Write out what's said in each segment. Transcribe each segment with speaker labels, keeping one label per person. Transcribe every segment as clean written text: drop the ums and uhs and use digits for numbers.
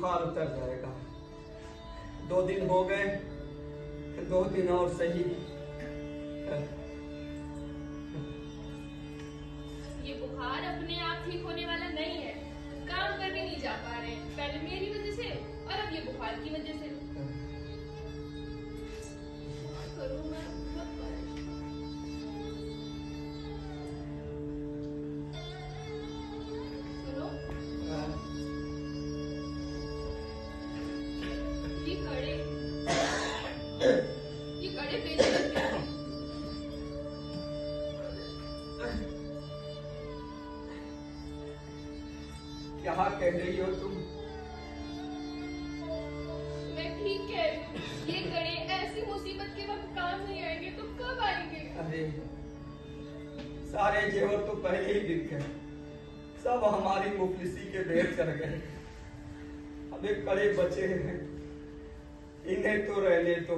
Speaker 1: बुखार उतर जाएगा। 2 दिन हो गए, 2 दिन और सही।
Speaker 2: ये बुखार अपने आप ठीक होने वाला नहीं है। काम करने नहीं जा पा रहे, पहले मेरी वजह से और अब ये बुखार की वजह से। करूँ मैं बहुत परेशान। सुनो, ये कड़े बेच लगते हैं।
Speaker 1: क्या कह रही हो तुम?
Speaker 2: मैं ठीक कह रही हूँ। ये कड़े ऐसी मुसीबत के वक्त काम नहीं आएंगे तो कब आएंगे?
Speaker 1: अरे सारे जेवर तो पहले ही बिक गए, सब हमारी मुफलिसी के ढेर चढ़ गए। अब एक कड़े बचे हैं, इन्हें तो रहने दो।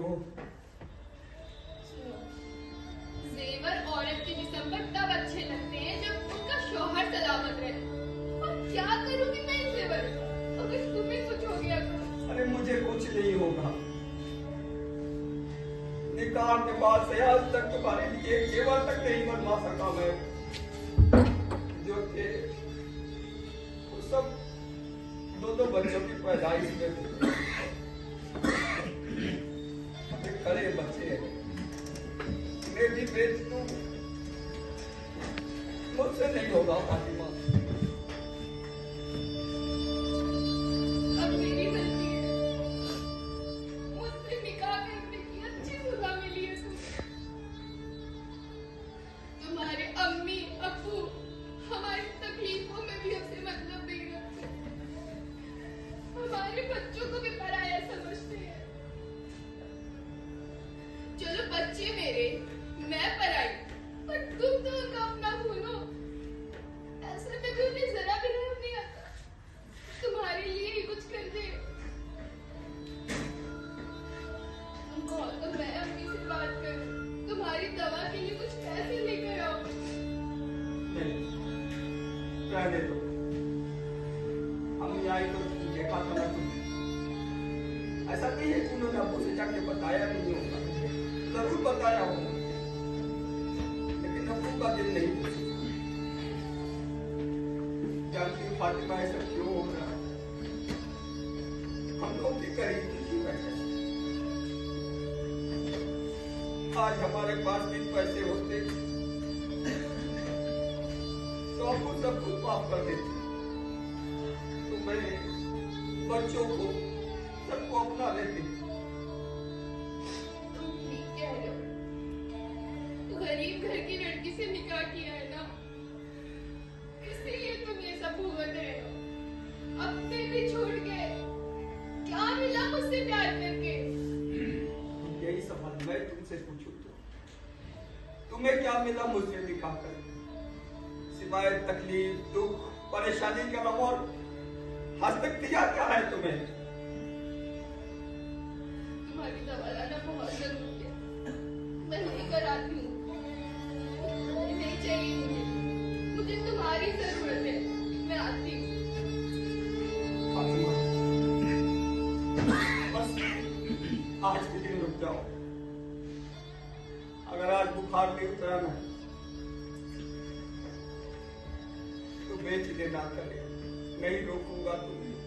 Speaker 2: जेवर औरत के जिस्म पर तब अच्छे लगते हैं जब उनका शौहर सलामत रहे। और क्या करूंगी मैं इन जेवर का? अगर तुम्हें कुछ हो गया तो?
Speaker 1: अरे मुझे कुछ नहीं होगा। निकाह के बाद से आज तक तुम्हारे लिए एक जेवर तक नहीं बनवा सका मैं। जो थे वो सब 2 बच्चों की पैदाइश में थे। खड़े बच्चे हैं, मैं भी बेच दूं, मुझसे नहीं होगा फातिमा।
Speaker 2: अब मेरी गलती है, मुझसे निकाह करने की अच्छी सजा मिली है तुम्हें। तुम्हारे अम्मी अब्बू हमारी तकलीफों में भी हमसे मतलब नहीं रखते, हमारे बच्चों को भी पराया समझते हैं। चलो बच्चे मेरे, मैं पराई, पर तुम तो उनका अपना भूलो। ऐसे में भी उन्हें जरा भी रहम नहीं आता तुम्हारे लिए ही कुछ कर दे। तुम कहो तो मैं अम्मी से बात करूं, तुम्हारी दवा के लिए कुछ पैसे लेकर आओ।
Speaker 1: नहीं, रहने दो। अम्मी आई तो देखा था ना तुमने। ऐसा नहीं है कि उन्होंने अब्बू से जाके बताया नहीं होगा, जरूर बताया होगा, लेकिन अब्बू का दिल नहीं पूछा। जानती हूँ फातिमा ऐसा क्यों हो रहा है? हम लोग भी करीबी की वजह से। आज हमारे पास भी पैसे होते तो अब्बू सब कुछ माफ कर देते। तुम्हें, बच्चों को, सबको अपना लेते।
Speaker 2: तुम ठीक कह रहे हो, गरीब घर की लड़की से निकाह किया है ना, इसीलिए तुम ये सब भुगत रहे हो। अपने भी छोड़ के क्या मिला मुझसे प्यार करके?
Speaker 1: यही सवाल मैं तुमसे पूछूं तो तुम्हें क्या मिला मुझसे निकाह कर, सिवाय तकलीफ, दुख, परेशानी का और आज तक दिया क्या है तुम्हें?
Speaker 2: तुम्हारी दवा लाना बहुत जरूरी है, मैं लेकर आती हूँ। नहीं चाहिए मुझे तुम्हारी जरूरत है, मैं आती हूँ।
Speaker 1: फातिमा, बस आज के दिन रुक जाओ। अगर आज बुखार नहीं उतरा ना तो बेच देना करे, नहीं रोकूंगा तुम्हें।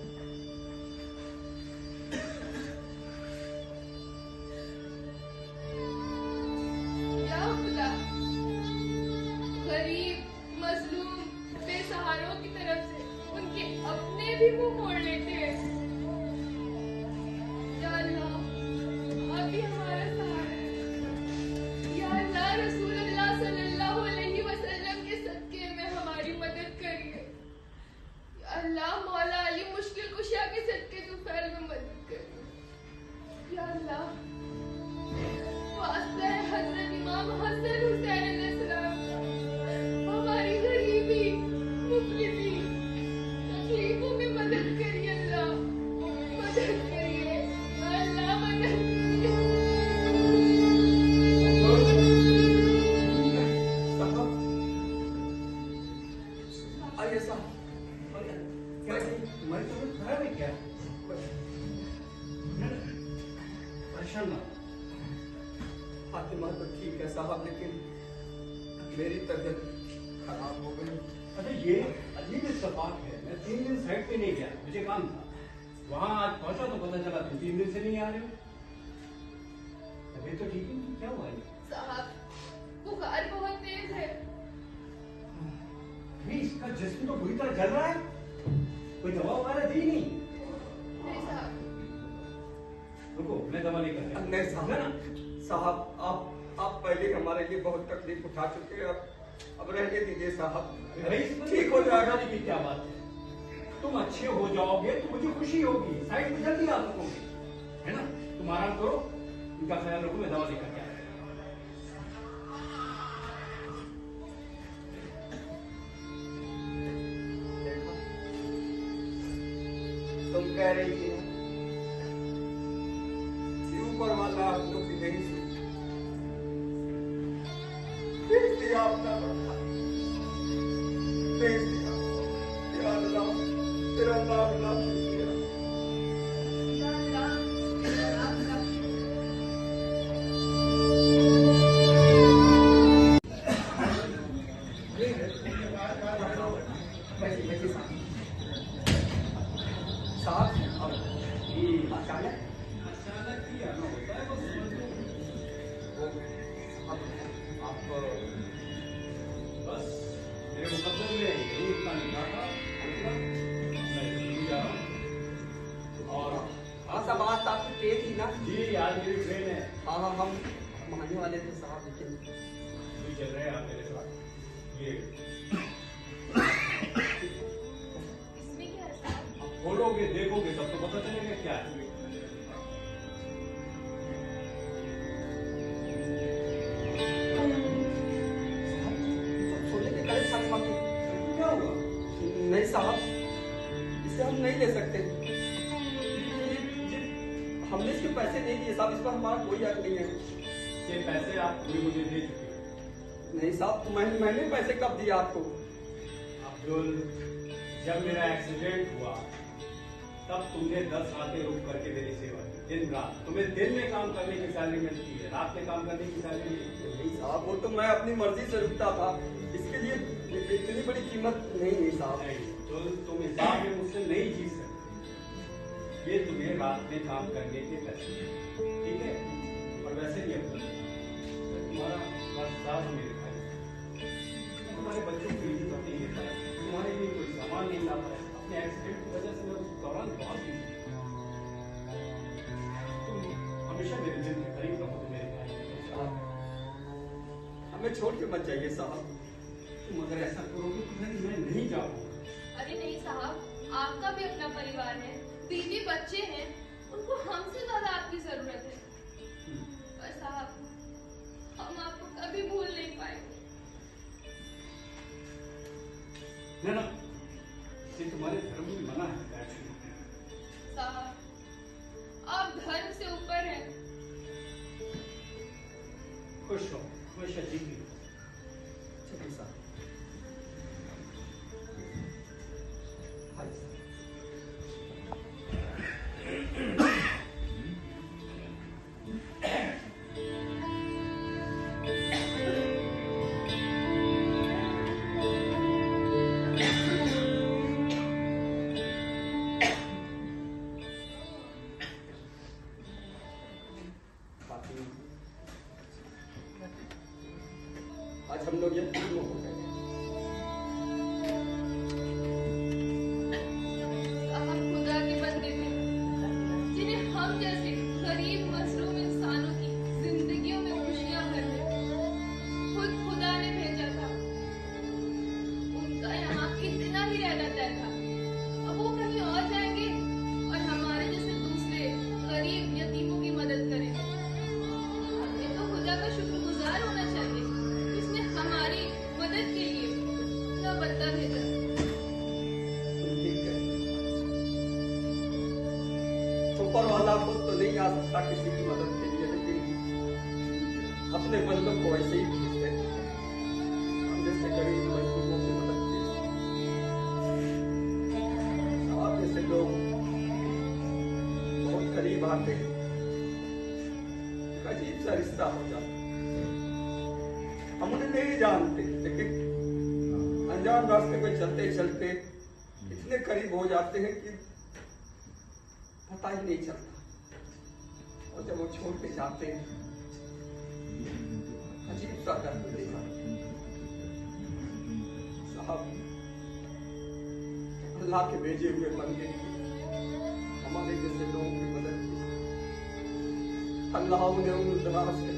Speaker 2: या खुदा, गरीब, मजलूम, बेसहारों की तरफ से उनके अपने भी मुंह मोड़ लेते हैं। या अल्लाह, आप ही हमारा सहारा है। या अल्लाह, रसूलुल्लाह सल्लल्लाहु अलैहि वसल्लम के सदके में हमारी मदद करिए। या अल्लाह, मौला अली मुश्किल कुशा के सदके तुफैल में मदद करिए। या अल्लाह, वास्ता है हजरत इमाम हसन हुसैन अलैहिस्सलाम का, हमारी गरीबी, मुफलिसी, तकलीफों में मदद करिए अल्लाह।
Speaker 3: प्रेशर ना।
Speaker 1: फातिमा तो ठीक है साहब, लेकिन मेरी तबीयत खराब हो गई।
Speaker 3: अरे ये अजीब इत्तेफाक है, मैं 3 दिन साइड पे नहीं गया, मुझे काम था। वहां आज पहुंचा तो पता चला तुम 3 दिन से नहीं आ रहे हो। अभी तो ठीक है, क्या हुआ है?
Speaker 2: साहब बुखार बहुत तेज है।
Speaker 3: अभी इसका जिस्म तो बुरी तरह जल रहा है, कोई दवा वगैरह दी नहीं?
Speaker 2: नहीं साहब।
Speaker 3: रुको मैं दवा लेकर आता हूं।
Speaker 1: नहीं साहब, साहब आप पहले हमारे लिए बहुत तकलीफ उठा चुके हैं, अब रहने दीजिए साहब, ठीक हो जाएगा।
Speaker 3: की क्या बात है, तुम अच्छे हो जाओगे तो मुझे खुशी होगी, साइड में जल्दी आ सकोगे, है ना? तुम आराम करो, उनका ख्याल रखो, मैं दवा लेकर के आता
Speaker 1: देखा, तुम कह रही थी ना कि ऊपर वाला आप लोग की नहीं सुनी, भेज दिया अपना बच्चा, भेज दिया। या अल्लाह, तेरा नाम ना शुक्रिया।
Speaker 2: या अल्लाह, या अल्लाह।
Speaker 1: साहब अब
Speaker 3: ये
Speaker 1: अचानक
Speaker 3: अचानक ही आना होता है, बस समझ लो।
Speaker 1: वो अब आप
Speaker 3: बस मेरे मुकद्दर में यही इतना लिखा था, मैं दिल्ली जा रहा हूँ। और
Speaker 1: हाँ सब आज आपकी ट्रेन थी ना?
Speaker 3: जी आज मेरी ट्रेन है,
Speaker 1: हाँ हम आने वाले थे साहब, लेकिन
Speaker 3: भी चल रहे हैं आप मेरे साथ। ये
Speaker 2: इसमें क्या है साहब?
Speaker 3: आप खोलोगे देखोगे तब तो पता चलेगा क्या है।
Speaker 1: सोने के कड़े फातिमा के
Speaker 3: क्या हुआ?
Speaker 1: नहीं साहब, इसे हम नहीं ले सकते। हमने इसके पैसे नहीं दिए साहब, इस पर हमारा कोई हक नहीं है।
Speaker 3: ये पैसे आप पूरे मुझे दे चुके हो।
Speaker 1: नहीं साहब, मैंने पैसे कब दिए आपको?
Speaker 3: अब्दुल, जब मेरा एक्सीडेंट हुआ तब तुमने 10 रातें रुक करके मेरी सेवा की, दिन रात। तुम्हें दिन में काम करने की सैलरी मिलती है, रात में काम करने की सैलरी मिलती है।
Speaker 1: नहीं साहब, वो तो मैं अपनी मर्जी से रुकता था, इसके लिए इतनी बड़ी कीमत नहीं है साहब।
Speaker 3: नहीं, तो तुम हिसाब में मुझसे नहीं जीत सकते। ये तुम्हें रात में काम करने के पैसे, ठीक है? और वैसे भी अब्दुल, तुम्हारा कर्जदार हूं मेरे भाई, तुम्हारे बच्चों को इज्जत नहीं देता, तुम्हारे लिए कोई सामान नहीं ला पाया। अपने एक्सीडेंट की वजह से मैं उस दौरान बहुत बिजी था। तुम हमेशा मेरे दिल में करीब रहो मेरे भाई।
Speaker 1: हमें छोड़ के मत जाइए साहब।
Speaker 3: तुम अगर ऐसा करोगे तो फिर मैं नहीं जाऊंगा।
Speaker 2: अरे नहीं साहब, आपका भी अपना परिवार है, बीवी बच्चे हैं, उनको हमसे ज्यादा आपकी जरूरत है। पर साहब, हम आपको कभी भूल नहीं पाएंगे।
Speaker 3: ना ये तुम्हारे धर्म में मना है।
Speaker 2: साहब, आप धर्म से ऊपर हैं।
Speaker 3: खुश हो, हमेशा जीती हो।
Speaker 1: चलिए साहब। हाँ जी साहब। आज हम लोग ये तीनों हो गए।
Speaker 2: साहब, खुदा के बंदे थे, जिन्हें हम जैसे गरीब मजलूम इंसानों की जिंदगियों में खुशियां भरने खुद खुदा ने भेजा था। उनका यहाँ इतना ही रहना तय था। अब वो कहीं और जाएंगे और हमारे जैसे दूसरे गरीब यतीमों की मदद करेंगे। हमें तो खुदा का शुक्रगुजार होना चाहिए, जिसने हमारी मदद के लिए अपना बंदा भेजा।
Speaker 1: ठीक है, ऊपर वाला खुद तो नहीं आ सकता किसी की मदद के लिए, लेकिन अपने बंदों को ऐसे ही भेज देते हैं। हम जैसे गरीब मजदूरों की मदद के लिए आप जैसे लोग बहुत करीब आते हैं, अजीब सा रिश्ता हो जाता। हम उन्हें नहीं जानते, लेकिन अनजान रास्ते पे चलते चलते इतने करीब हो जाते हैं कि पता ही नहीं चलता। और जब वो छोड़ के जाते हैं, अजीब सा दर्द देता साहब। अल्लाह के भेजे हुए बंदे हमारे जैसे लोगों की मदद की, अल्लाह उन्हें उन दराज से